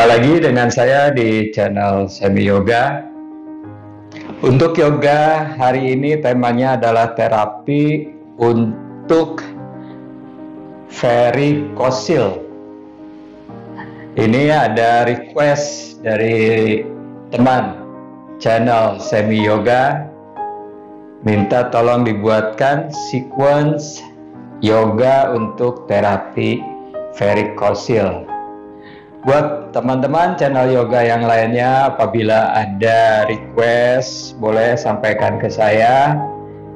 Jumpa lagi dengan saya di channel Semi Yoga. Untuk yoga hari ini temanya adalah terapi untuk varikosil. Ini ada request dari teman channel Semi Yoga, minta tolong dibuatkan sequence yoga untuk terapi varikosil. Buat teman-teman channel yoga yang lainnya, apabila ada request boleh sampaikan ke saya,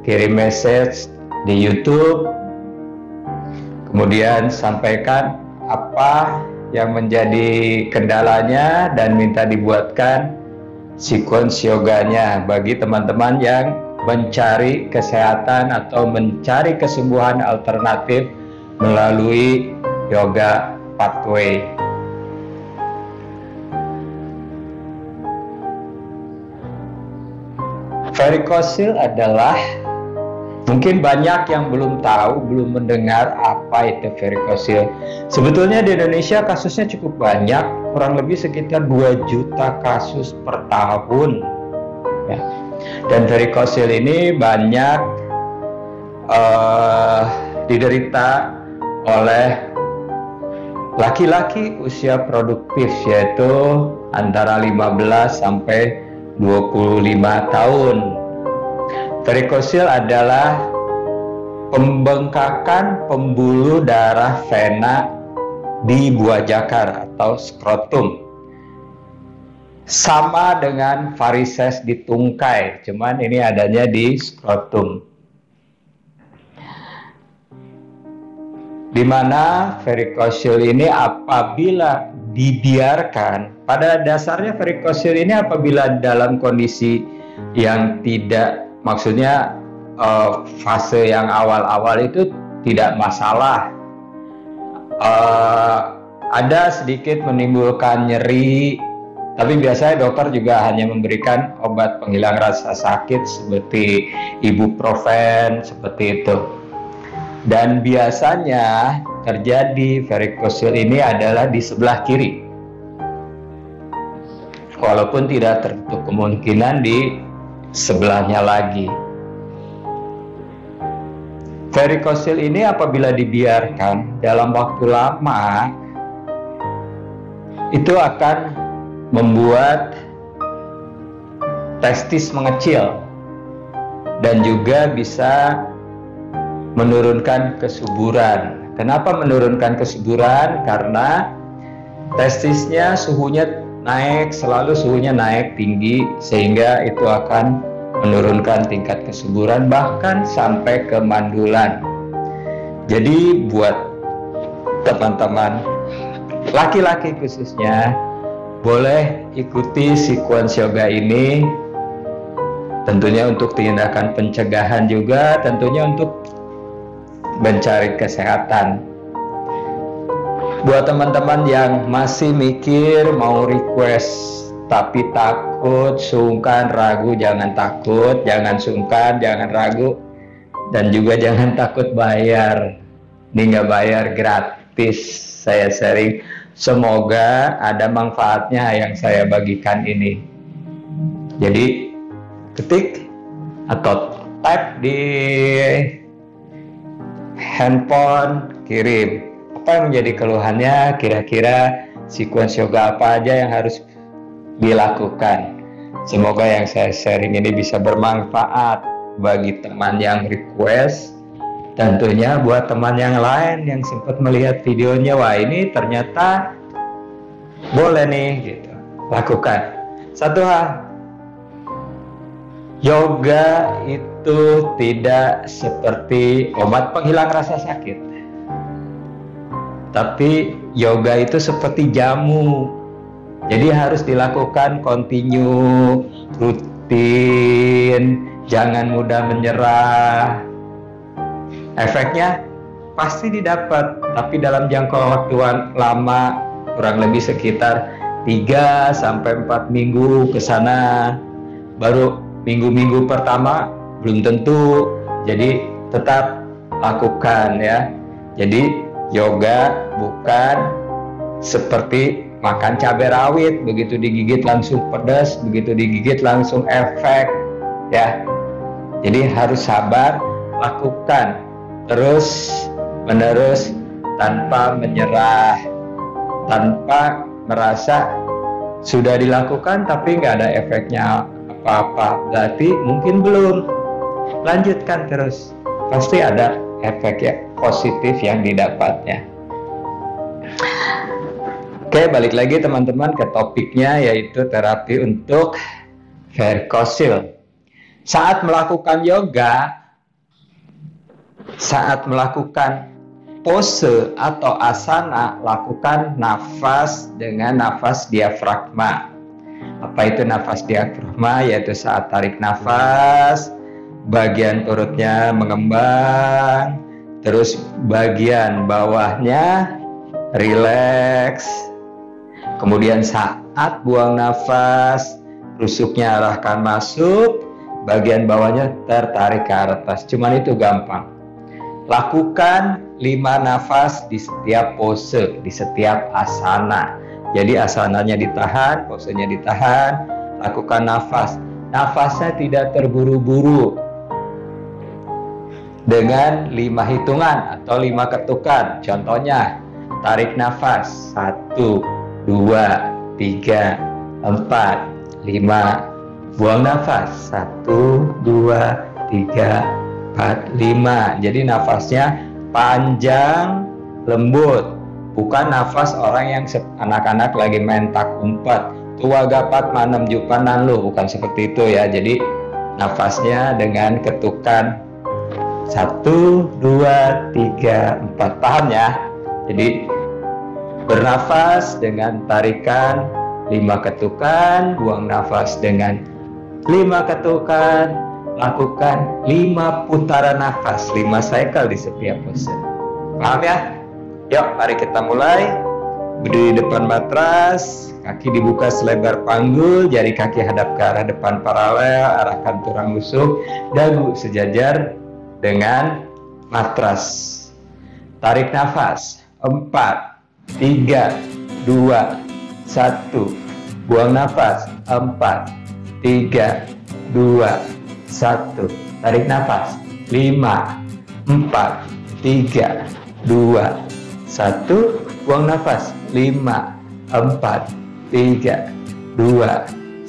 kirim message di YouTube, kemudian sampaikan apa yang menjadi kendalanya dan minta dibuatkan sequence yoganya bagi teman-teman yang mencari kesehatan atau mencari kesembuhan alternatif melalui yoga pathway. Varikosil adalah, mungkin banyak yang belum tahu, belum mendengar apa itu varikosil. Sebetulnya di Indonesia kasusnya cukup banyak, kurang lebih sekitar 2 juta kasus per tahun ya. Dan varikosil ini banyak diderita oleh laki-laki usia produktif, yaitu antara 15 sampai 25 tahun. Varikosil adalah pembengkakan pembuluh darah vena di buah jakar atau skrotum. Sama dengan varises di tungkai, cuman ini adanya di skrotum. Di mana varikosil ini apabila dibiarkan, pada dasarnya varikosil ini apabila dalam kondisi yang tidak, maksudnya fase yang awal-awal itu tidak masalah, ada sedikit menimbulkan nyeri, tapi biasanya dokter juga hanya memberikan obat penghilang rasa sakit seperti ibuprofen, seperti itu. Dan biasanya terjadi varikosil ini adalah di sebelah kiri, walaupun tidak tertutup kemungkinan di sebelahnya lagi. Varikosil ini apabila dibiarkan dalam waktu lama, itu akan membuat testis mengecil dan juga bisa menurunkan kesuburan. Kenapa menurunkan kesuburan? Karena testisnya suhunya naik, selalu suhunya naik tinggi, sehingga itu akan menurunkan tingkat kesuburan bahkan sampai ke mandulan. Jadi buat teman-teman laki-laki khususnya, boleh ikuti sequence yoga ini, tentunya untuk tindakan pencegahan juga, tentunya untuk mencari kesehatan. Buat teman-teman yang masih mikir mau request tapi takut, sungkan, ragu, jangan takut, jangan sungkan, jangan ragu, dan juga jangan takut bayar. Ini nggak bayar, gratis saya sharing. Semoga ada manfaatnya yang saya bagikan ini. Jadi ketik atau type di handphone, kirim apa yang menjadi keluhannya, kira-kira sequence yoga apa aja yang harus dilakukan. Semoga yang saya sharing ini bisa bermanfaat bagi teman yang request, tentunya buat teman yang lain yang sempat melihat videonya, wah ini ternyata boleh nih gitu, lakukan. Satu hal, yoga itu tidak seperti obat penghilang rasa sakit, tapi yoga itu seperti jamu. Jadi harus dilakukan continue, rutin, jangan mudah menyerah. Efeknya pasti didapat, tapi dalam jangka waktu lama, kurang lebih sekitar 3-4 minggu ke sana. Baru minggu-minggu pertama belum tentu, jadi tetap lakukan ya. Jadi yoga bukan seperti makan cabai rawit, begitu digigit langsung pedas, begitu digigit langsung efek, ya. Jadi harus sabar, lakukan terus menerus tanpa menyerah, tanpa merasa sudah dilakukan tapi nggak ada efeknya apa-apa, berarti mungkin belum. Lanjutkan terus, pasti ada efek ya positif yang didapatnya. Oke, balik lagi teman-teman ke topiknya, yaitu terapi untuk varikosil. Saat melakukan yoga, saat melakukan pose atau asana, lakukan nafas dengan nafas diafragma. Apa itu nafas diafragma? Yaitu saat tarik nafas, bagian perutnya mengembang, terus bagian bawahnya rileks. Kemudian saat buang nafas, rusuknya arahkan masuk, bagian bawahnya tertarik ke atas. Cuman itu gampang. Lakukan 5 nafas di setiap pose, di setiap asana. Jadi asananya ditahan, posenya ditahan, lakukan nafas. Nafasnya tidak terburu-buru. Dengan 5 hitungan atau 5 ketukan. Contohnya, tarik nafas 1, 2, 3, 4, 5. Buang nafas 1, 2, 3, 4, 5. Jadi nafasnya panjang, lembut. Bukan nafas orang yang anak-anak lagi main tak umpet, tua gapat manem jupanan lu, bukan seperti itu ya. Jadi nafasnya dengan ketukan 1, 2, 3, 4. Paham ya? Jadi bernafas dengan tarikan 5 ketukan, buang nafas dengan 5 ketukan, lakukan 5 putaran nafas, 5 cycle di setiap pose. Paham ya? Yuk, mari kita mulai. Berdiri depan matras, kaki dibuka selebar panggul, jari kaki hadap ke arah depan paralel, arahkan tulang rusuk, dagu sejajar dengan matras. Tarik nafas 4, 3, 2, 1. Buang nafas 4, 3, 2, 1. Tarik nafas 5, 4, 3, 2, 1. Buang nafas 5, 4, 3, 2,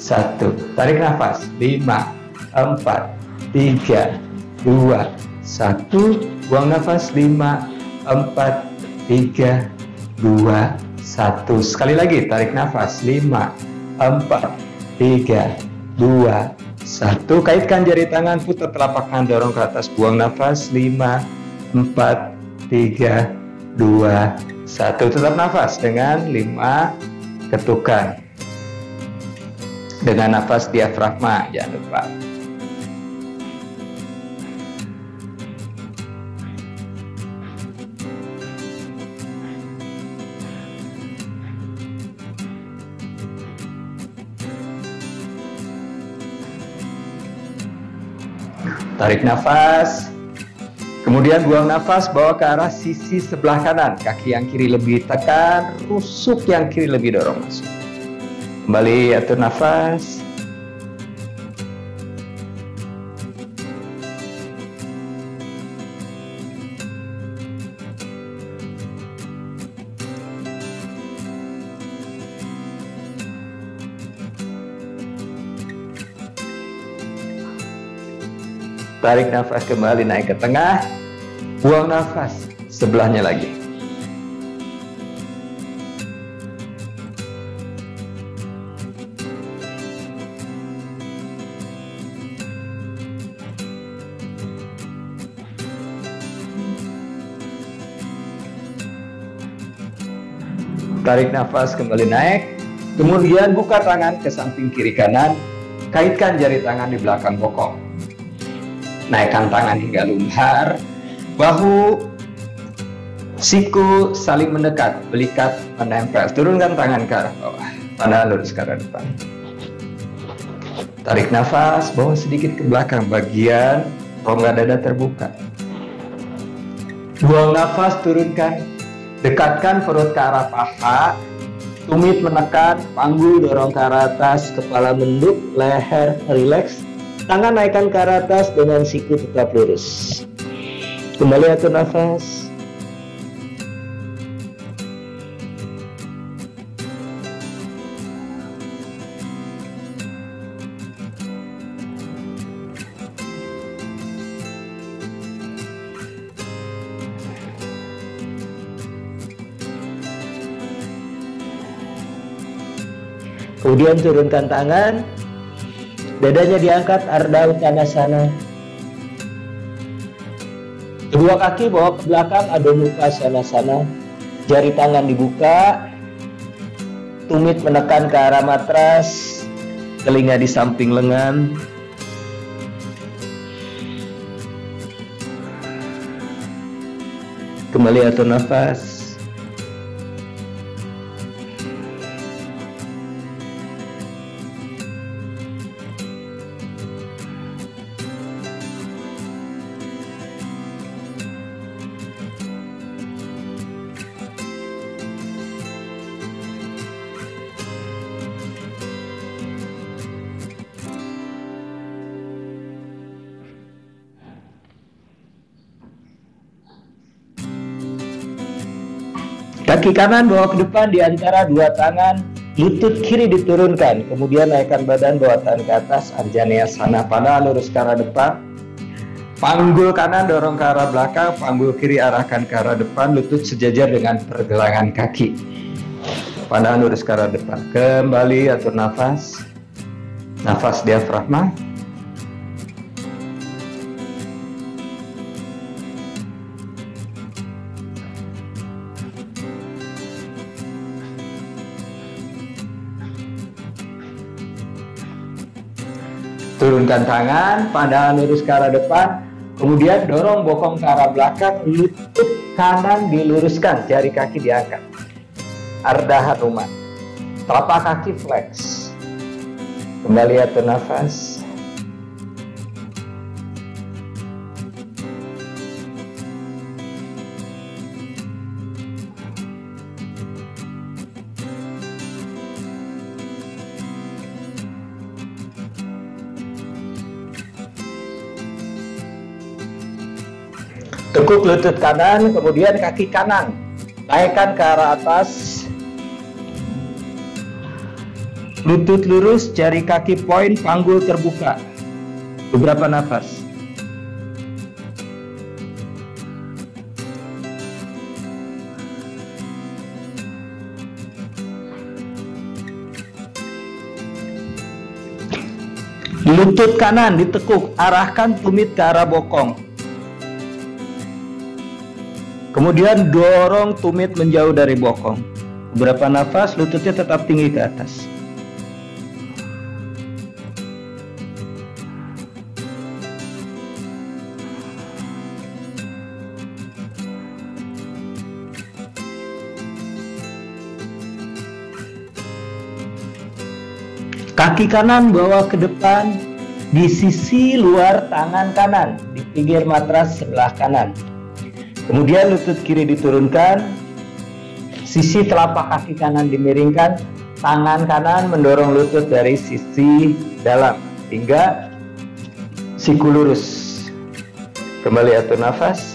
1. Tarik nafas 5, 4, 3, 2, 1. Buang nafas 5, 4, 3, 2, 1. Sekali lagi, tarik nafas 5, 4, 3, 2, 1. Kaitkan jari tangan, putar telapak tangan, dorong ke atas. Buang nafas 5, 4, 3, 2, 1. Tetap nafas dengan 5 ketukan. Dengan nafas diafragma, jangan lupa. Tarik nafas, kemudian buang nafas, bawa ke arah sisi sebelah kanan. Kaki yang kiri lebih tekan, rusuk yang kiri lebih dorong masuk. Kembali atur nafas. Tarik nafas kembali, naik ke tengah. Buang nafas, sebelahnya lagi. Tarik nafas kembali, naik. Kemudian buka tangan ke samping kiri kanan. Kaitkan jari tangan di belakang bokong. Naikkan tangan hingga lumbar, bahu, siku saling mendekat, belikat menempel. Turunkan tangan ke arah bawah, pandangan lurus ke arah depan. Tarik nafas, bawa sedikit ke belakang, bagian rongga dada terbuka. Buang nafas, turunkan, dekatkan perut ke arah paha, tumit menekan, panggul dorong ke arah atas, kepala menduk, leher rileks, tangan naikkan ke arah atas dengan siku tetap lurus. Kembali atur nafas. Kemudian turunkan tangan, dadanya diangkat, Ardha Uttanasana. Kedua kaki bawa ke belakang, Adho Mukha Svanasana. Jari tangan dibuka, tumit menekan ke arah matras, telinga di samping lengan. Kembali atur nafas. Kaki kanan bawa ke depan di antara dua tangan, lutut kiri diturunkan, kemudian naikkan badan, bawa tangan ke atas, Anjaneyasana, pandangan lurus ke arah depan. Panggul kanan dorong ke arah belakang, panggul kiri arahkan ke arah depan, lutut sejajar dengan pergelangan kaki. Pandangan lurus ke arah depan. Kembali atur nafas. Nafas diafragma. Turunkan tangan, pandangan lurus ke arah depan, kemudian dorong bokong ke arah belakang, lutut kanan diluruskan, jari kaki diangkat. Ardha Hanuman, telapak kaki flex. Kembali atur nafas. Tekuk lutut kanan, kemudian kaki kanan naikkan ke arah atas, lutut lurus, jari kaki poin, panggul terbuka. Beberapa nafas. Lutut kanan ditekuk, arahkan tumit ke arah bokong. Kemudian dorong tumit menjauh dari bokong. Beberapa nafas, lututnya tetap tinggi ke atas. Kaki kanan bawa ke depan di sisi luar tangan kanan, di pinggir matras sebelah kanan. Kemudian lutut kiri diturunkan, sisi telapak kaki kanan dimiringkan, tangan kanan mendorong lutut dari sisi dalam hingga siku lurus. Kembali atur nafas.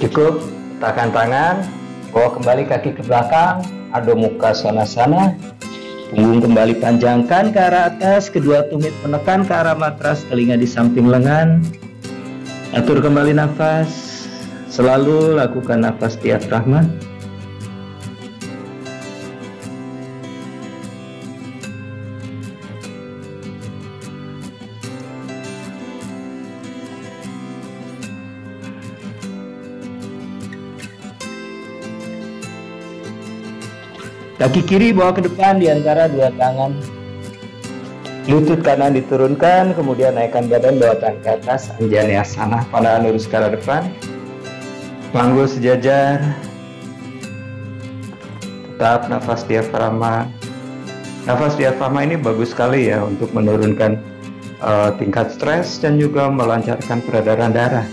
Cukup, letakkan tangan, bawa kembali kaki ke belakang, Adho Mukha Svanasana. Punggung kembali panjangkan ke arah atas, kedua tumit menekan ke arah matras, telinga di samping lengan. Atur kembali nafas, selalu lakukan nafas diafragma. Kaki kiri bawa ke depan di antara dua tangan. Lutut kanan diturunkan, kemudian naikkan badan, bawa tangan ke atas, Anjaneyasana, pandangan lurus ke arah depan. Panggul sejajar. tetap nafas diafragma. Nafas diafragma ini bagus sekali ya untuk menurunkan tingkat stres dan juga melancarkan peredaran darah.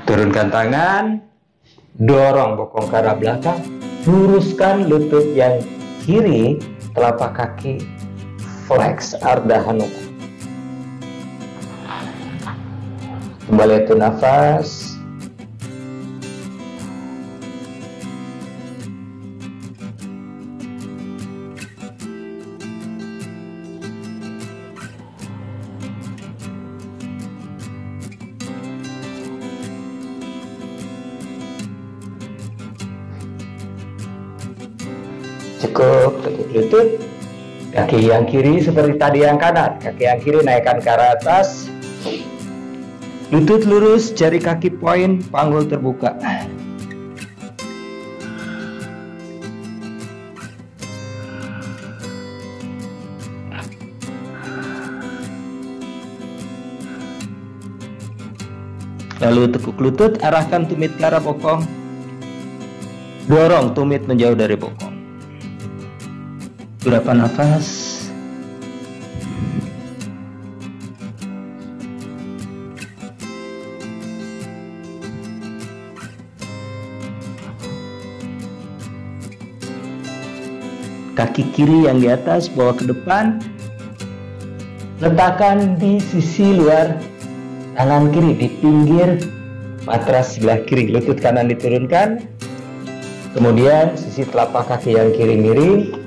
Turunkan tangan, dorong bokong ke arah belakang, luruskan lutut yang kiri, telapak kaki flex Ardha Hanuman. Kembali atur nafas. Cukup, tutup lutut. Kaki yang kiri seperti tadi yang kanan. Kaki yang kiri naikkan ke arah atas. Lutut lurus, jari kaki poin, panggul terbuka. Lalu tekuk lutut, arahkan tumit ke arah bokong. Dorong tumit menjauh dari bokong. Berapa nafas? Kaki kiri yang di atas bawa ke depan. Letakkan di sisi luar tangan kiri di pinggir matras sebelah kiri. Lutut kanan diturunkan. Kemudian sisi telapak kaki yang kiri miring.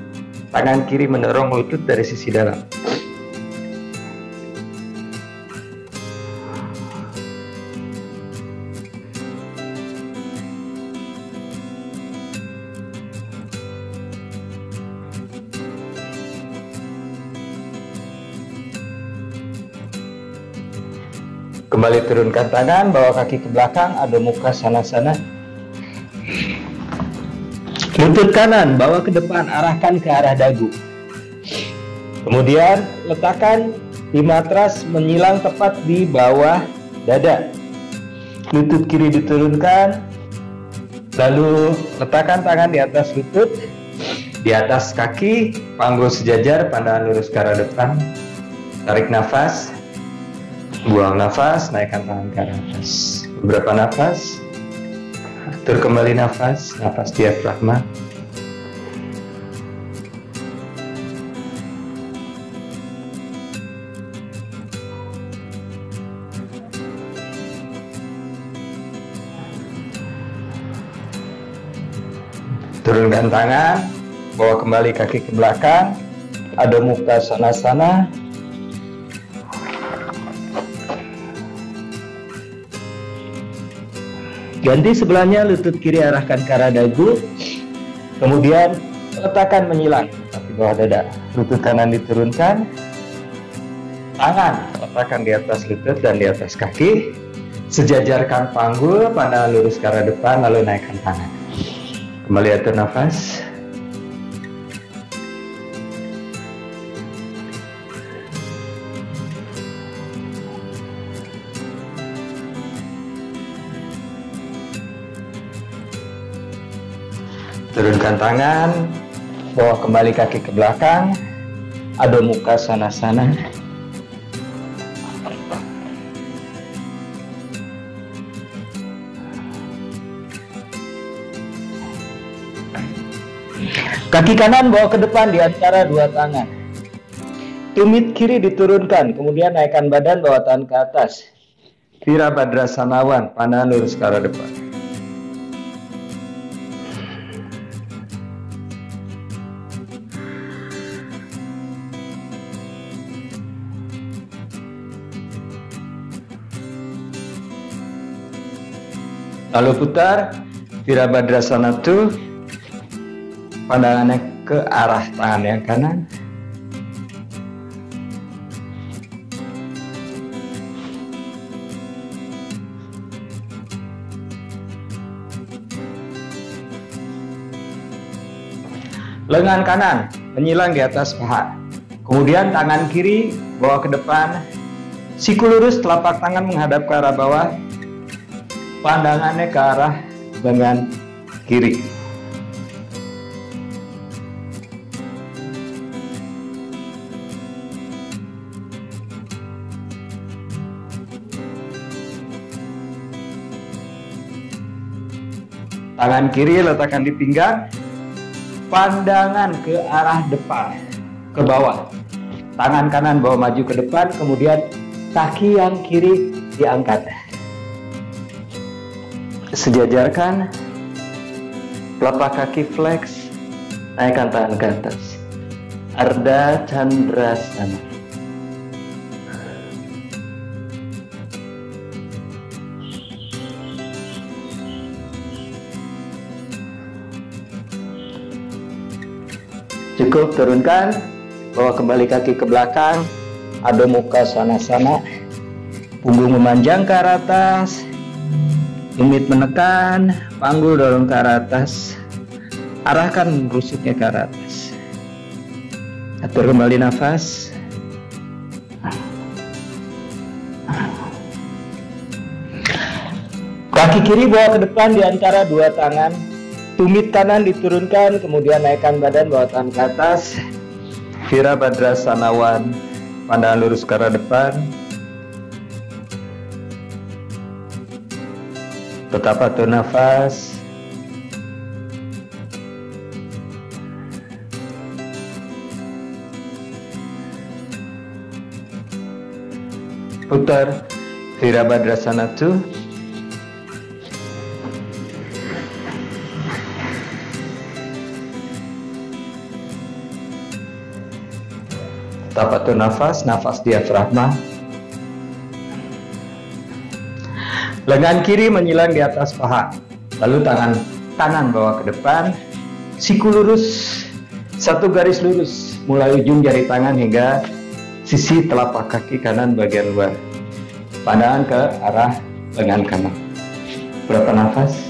Tangan kiri mendorong lutut dari sisi dalam. Kembali turunkan tangan, bawa kaki ke belakang, Adho Mukha Svanasana. Lutut kanan bawa ke depan, arahkan ke arah dagu. Kemudian letakkan di matras menyilang tepat di bawah dada. Lutut kiri diturunkan. Lalu letakkan tangan di atas lutut, di atas kaki, panggul sejajar, pandangan lurus ke arah depan. Tarik nafas, buang nafas, naikkan tangan ke arah atas. Beberapa nafas. Atur kembali nafas, nafas diafragma. Turunkan tangan, bawa kembali kaki ke belakang, Adho Mukha Svanasana. Ganti sebelahnya, lutut kiri arahkan ke arah dagu. Kemudian letakkan menyilang di bawah dada. Lutut kanan diturunkan. Tangan letakkan di atas lutut dan di atas kaki. Sejajarkan panggul, pandangan lurus ke arah depan, lalu naikkan tangan. Kembali atur nafas. Turunkan tangan, bawa kembali kaki ke belakang, Adho Mukha Svanasana. Kaki kanan bawa ke depan di antara dua tangan. Tumit kiri diturunkan, kemudian naikkan badan, bawa tangan ke atas. Virabhadrasana, pandangan lurus ke arah depan. Lalu putar, Virabhadrasana 2, pandangannya ke arah tangan yang kanan. Lengan kanan menyilang di atas paha. Kemudian tangan kiri bawa ke depan, Siku lurus, telapak tangan menghadap ke arah bawah, pandangannya ke arah lengan kiri. Tangan kiri letakkan di pinggang, pandangan ke arah depan, ke bawah. Tangan kanan bawa maju ke depan, kemudian kaki yang kiri diangkat. Sejajarkan, telapak kaki flex, naikkan tangan ke atas. Ardha Chandrasana. Cukup, turunkan, bawa kembali kaki ke belakang, Adho Mukha Svanasana, punggung memanjang ke arah atas, tumit menekan, panggul dorong ke arah atas, arahkan rusuknya ke arah atas. Atur kembali nafas. Kaki kiri bawa ke depan di antara dua tangan. Tumit kanan diturunkan, kemudian naikkan badan, bawa tangan ke atas. Virabhadrasana 1, pandangan lurus ke arah depan. Tetap atur nafas. Putar Virabhadrasana 2. Tetap atur nafas, nafas diafragma. Lengan kiri menyilang di atas paha. Lalu tangan kanan bawa ke depan. Siku lurus, satu garis lurus. Mulai ujung jari tangan hingga sisi telapak kaki kanan bagian luar. Pandangan ke arah lengan kanan. Berapa nafas?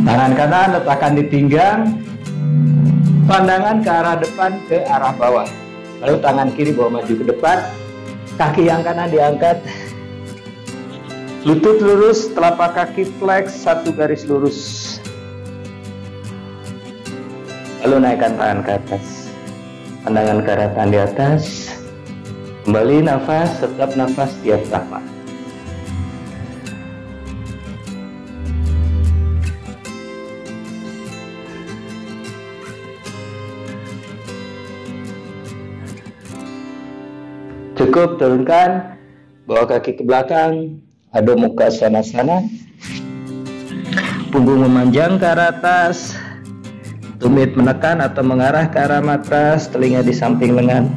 Tangan kanan letakkan di pinggang, pandangan ke arah depan, ke arah bawah. Lalu tangan kiri bawa maju ke depan, kaki yang kanan diangkat, lutut lurus, telapak kaki flex, satu garis lurus. Lalu naikkan tangan ke atas, pandangan ke arah tangan di atas. Kembali nafas, tetap nafas diafragma. Cukup, turunkan, bawa kaki ke belakang, Adho Mukha Svanasana, punggung memanjang ke arah atas, tumit menekan atau mengarah ke arah matras, telinga di samping lengan.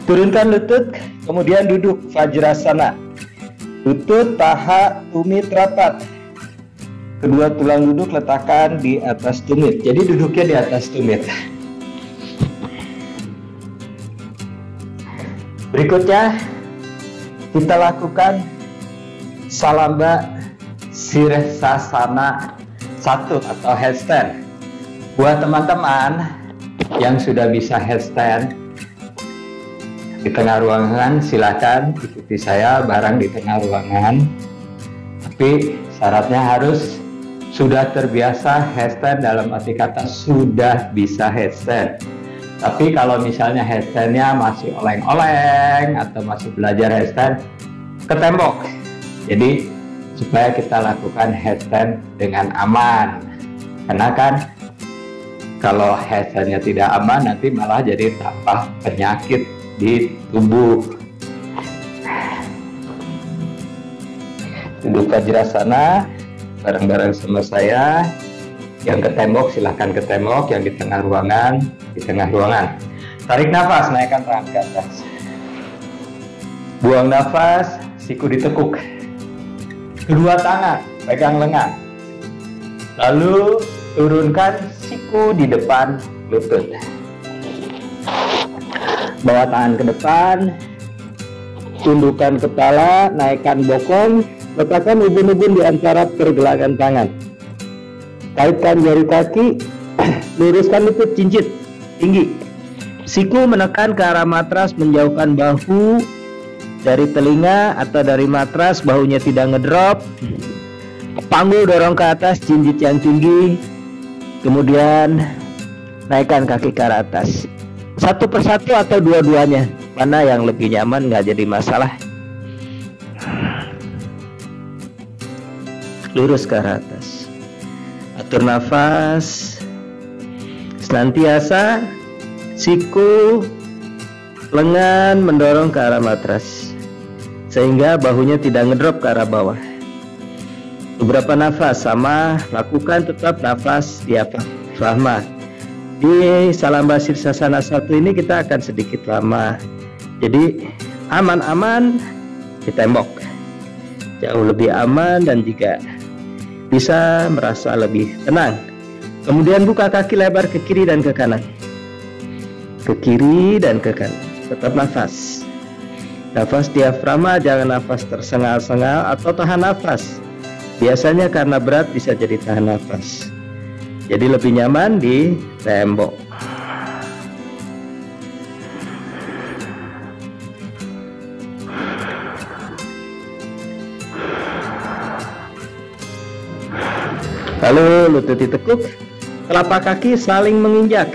Turunkan lutut, kemudian duduk Vajrasana. Lutut, paha, tumit rapat. Kedua tulang duduk letakkan di atas tumit. Jadi duduknya di atas tumit. Berikutnya kita lakukan Salamba Sirsasana 1 atau headstand. Buat teman-teman yang sudah bisa headstand di tengah ruangan, silakan ikuti saya bareng di tengah ruangan. Tapi syaratnya harus sudah terbiasa headstand, dalam arti kata sudah bisa headstand. Tapi kalau misalnya headstandnya masih oleng-oleng atau masih belajar headstand, ke tembok. Jadi supaya kita lakukan headstand dengan aman. Karena kan kalau headstandnya tidak aman nanti malah jadi tambah penyakit di tubuh. Duduk Vajrasana bareng-bareng sama saya. Yang ke tembok silahkan ke tembok, yang di tengah ruangan di tengah ruangan. Tarik nafas, naikkan tangan ke atas. Buang nafas, siku ditekuk. Kedua tangan pegang lengan. Lalu turunkan siku di depan lutut. Bawa tangan ke depan, tundukkan kepala, naikkan bokong, letakkan ubun-ubun di antara pergelangan tangan. Kaitkan jari kaki, luruskan lutut, cincit tinggi. Siku menekan ke arah matras, menjauhkan bahu dari telinga atau dari matras, bahunya tidak ngedrop. Panggul dorong ke atas, cincit yang tinggi. Kemudian naikkan kaki ke arah atas. Satu persatu atau dua-duanya, mana yang lebih nyaman, nggak jadi masalah. Lurus ke arah atas. Atur nafas. Senantiasa siku, lengan mendorong ke arah matras sehingga bahunya tidak ngedrop ke arah bawah. Beberapa nafas sama, lakukan tetap nafas diafragma. Di Salamba Sirsasana 1 ini kita akan sedikit lama. Jadi aman-aman di tembok. Jauh lebih aman dan juga bisa merasa lebih tenang. Kemudian buka kaki lebar ke kiri dan ke kanan. Ke kiri dan ke kanan. Tetap nafas. Nafas diafragma, jangan nafas tersengal-sengal atau tahan nafas. Biasanya karena berat bisa jadi tahan nafas. Jadi lebih nyaman di tembok. Lalu lutut ditekuk, telapak kaki saling menginjak.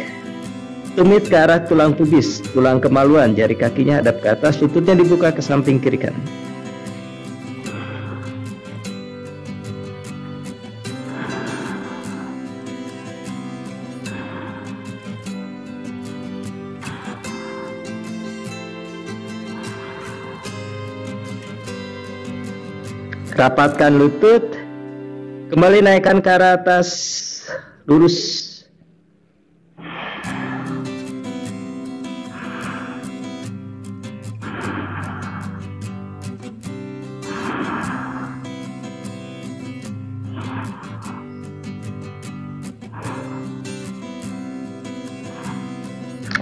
Tumit ke arah tulang pubis, tulang kemaluan, jari kakinya hadap ke atas, lututnya dibuka ke samping kiri kanan. Rapatkan lutut, kembali naikkan ke arah atas, lurus.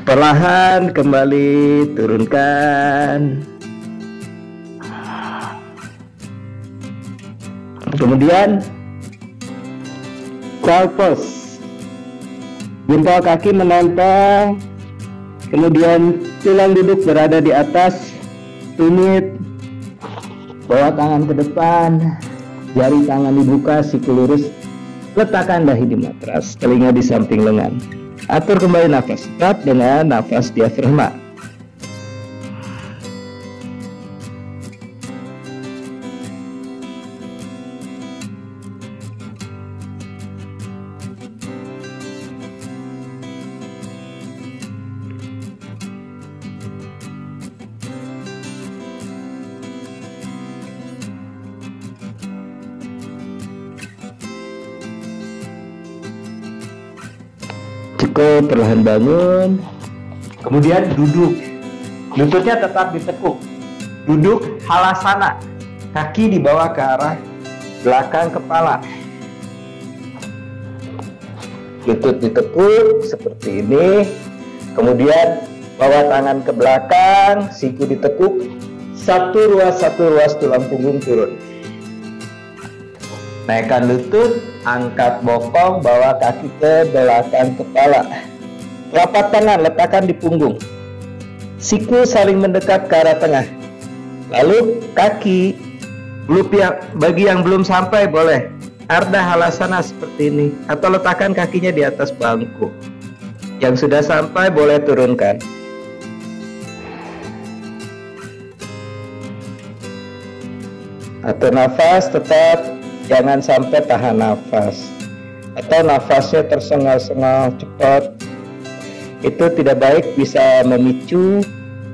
Perlahan kembali turunkan. Kemudian child pose, jempol kaki menempel, kemudian tulang duduk berada di atas, tumit, bawa tangan ke depan, jari tangan dibuka, siku lurus, letakkan dahi di matras, telinga di samping lengan. Atur kembali nafas tetap dengan nafas diafragma. Cukup, perlahan bangun. Kemudian duduk, lututnya tetap ditekuk. Duduk halasana, kaki dibawa ke arah belakang kepala. Lutut ditekuk seperti ini. Kemudian bawa tangan ke belakang, siku ditekuk. Satu ruas tulang punggung turun. Naikkan lutut, angkat bokong, bawa kaki ke belakang kepala. Telapak tangan letakkan di punggung. Siku saling mendekat ke arah tengah. Lalu kaki, bagi yang belum sampai boleh Ardha Halasana seperti ini, atau letakkan kakinya di atas bangku. Yang sudah sampai boleh turunkan. Atur nafas tetap. Jangan sampai tahan nafas atau nafasnya tersengal-sengal cepat. Itu tidak baik, bisa memicu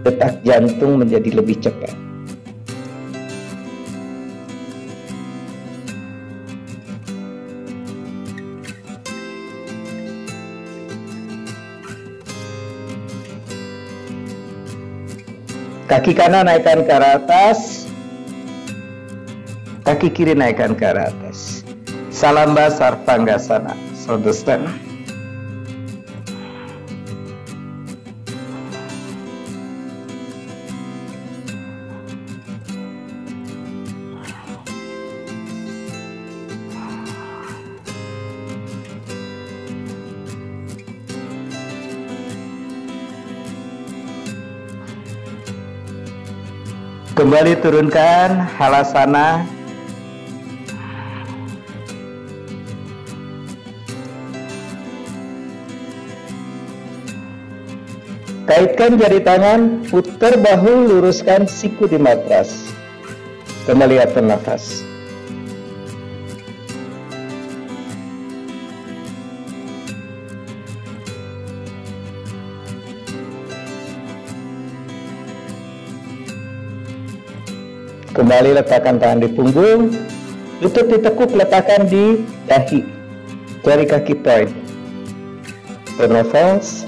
detak jantung menjadi lebih cepat. Kaki kanan naikkan ke arah atas, kaki kiri naikkan ke arah atas. Salamba Sarvangasana, shoulder stand. Kembali turunkan halasana. Kaitkan jari tangan, putar bahu, luruskan siku di matras. Kembali atur nafas. Kembali letakkan tangan di punggung, lutut ditekuk, letakkan di dahi, jari kaki point. Bernafas.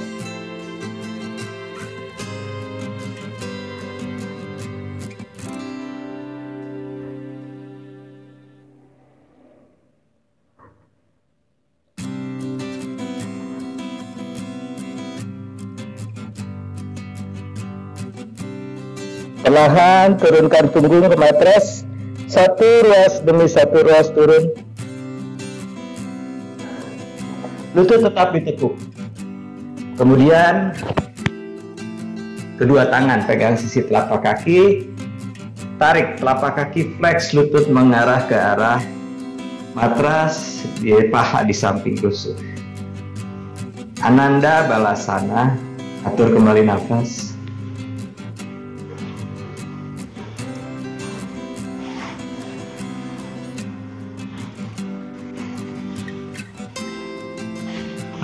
Perlahan turunkan punggung ke matras, satu ruas demi satu ruas turun. Lutut tetap ditekuk. Kemudian kedua tangan pegang sisi telapak kaki, tarik telapak kaki, flex lutut mengarah ke arah matras, paha di samping tusuk. Ananda Balasana. Atur kembali nafas.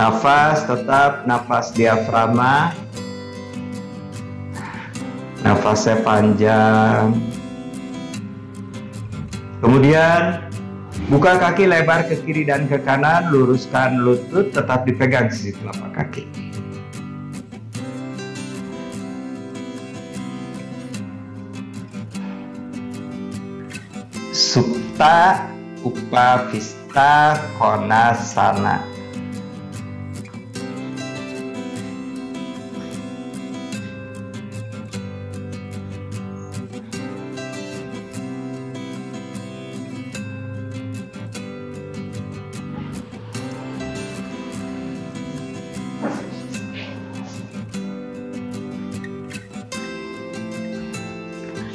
Nafas tetap nafas diafragma, nafasnya panjang. Kemudian buka kaki lebar ke kiri dan ke kanan, luruskan lutut, tetap dipegang sisi telapak kaki. Supta Upavista Konasana.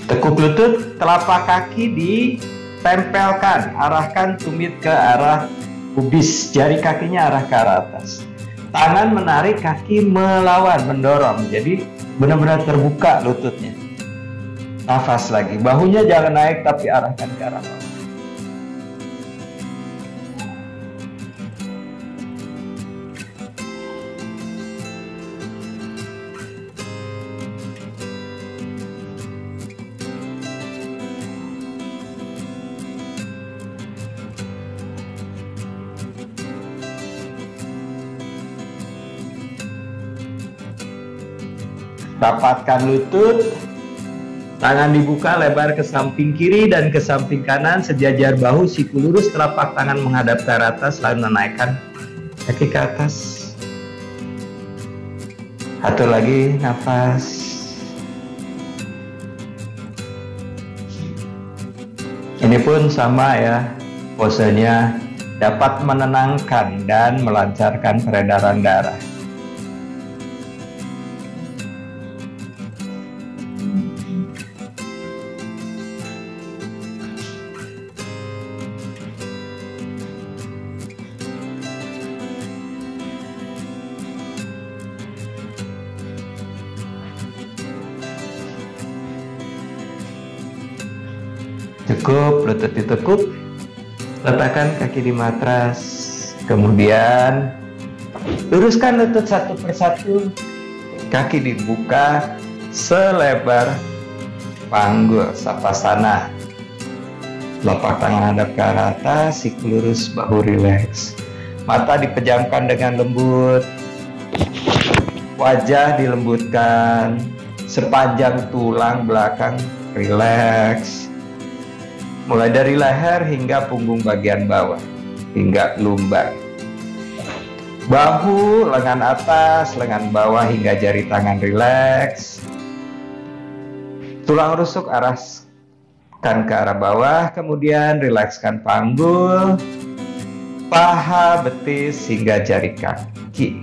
Tekuk lutut, telapak kaki ditempelkan, arahkan tumit ke arah pubis, jari kakinya arah ke arah atas. Tangan menarik, kaki melawan, mendorong, jadi benar-benar terbuka lututnya. Nafas lagi, bahunya jangan naik tapi arahkan ke arah bawah. Rapatkan lutut, tangan dibuka lebar ke samping kiri dan ke samping kanan, sejajar bahu, siku lurus, telapak tangan menghadap ke arah atas, lalu menaikkan kaki ke atas. Atur lagi nafas. Ini pun sama ya, posenya dapat menenangkan dan melancarkan peredaran darah. Cukup, lutut ditekuk, letakkan kaki di matras, kemudian luruskan lutut satu persatu, kaki dibuka selebar panggul, sapasana. Telapak tangan hadap ke arah atas, siku lurus, bahu rileks. Mata dipejamkan dengan lembut, wajah dilembutkan, sepanjang tulang belakang rileks. Mulai dari leher hingga punggung bagian bawah, hingga lumbar. Bahu, lengan atas, lengan bawah hingga jari tangan rileks. Tulang rusuk arahkan ke arah bawah, kemudian rilekskan panggul, paha, betis hingga jari kaki.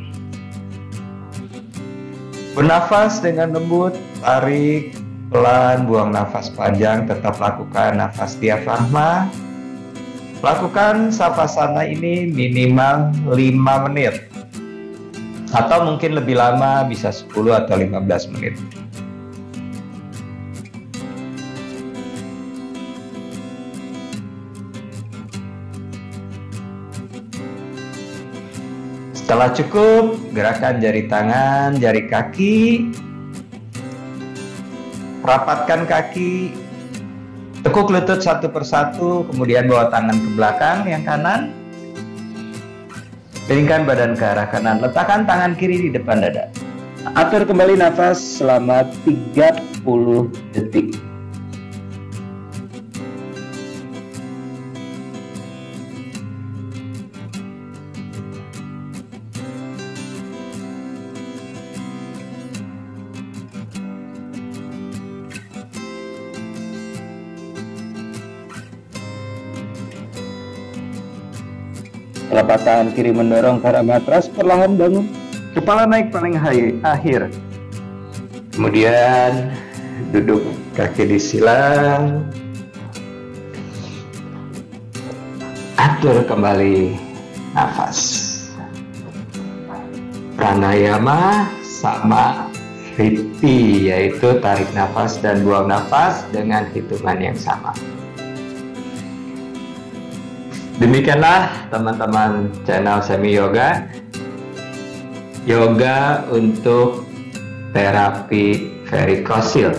Bernafas dengan lembut, tarik, pelan, buang nafas panjang, tetap lakukan nafas diafragma. Lakukan savasana ini minimal 5 menit. Atau mungkin lebih lama, bisa 10 atau 15 menit. Setelah cukup, gerakan jari tangan, jari kaki, rapatkan kaki, tekuk lutut satu persatu, kemudian bawa tangan ke belakang yang kanan, miringkan badan ke arah kanan, letakkan tangan kiri di depan dada. Atur kembali nafas selama 30 detik. Telapak tangan kiri mendorong ke arah matras, perlahan bangun. Kepala naik paling akhir. Kemudian duduk kaki disilang. Atur kembali nafas. Pranayama sama Vritti, yaitu tarik nafas dan buang nafas dengan hitungan yang sama. Demikianlah teman-teman channel Semi Yoga, yoga untuk terapi varikosil.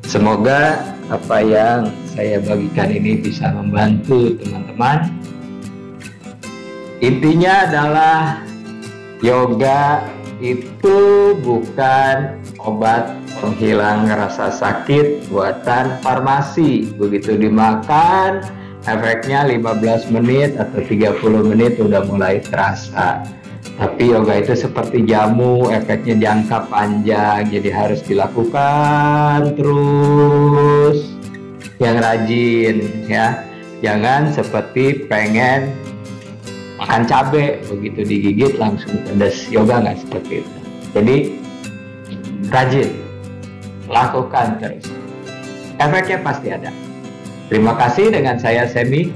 Semoga apa yang saya bagikan ini bisa membantu teman-teman. Intinya adalah yoga itu bukan obat penghilang rasa sakit buatan farmasi. Begitu dimakan, efeknya 15 menit atau 30 menit udah mulai terasa. Tapi yoga itu seperti jamu, efeknya jangka panjang, jadi harus dilakukan terus yang rajin ya. Jangan seperti pengen makan cabai, begitu digigit langsung pedas. Yoga nggak seperti itu. Jadi rajin, lakukan terus. Efeknya pasti ada. Terima kasih, dengan saya Semi.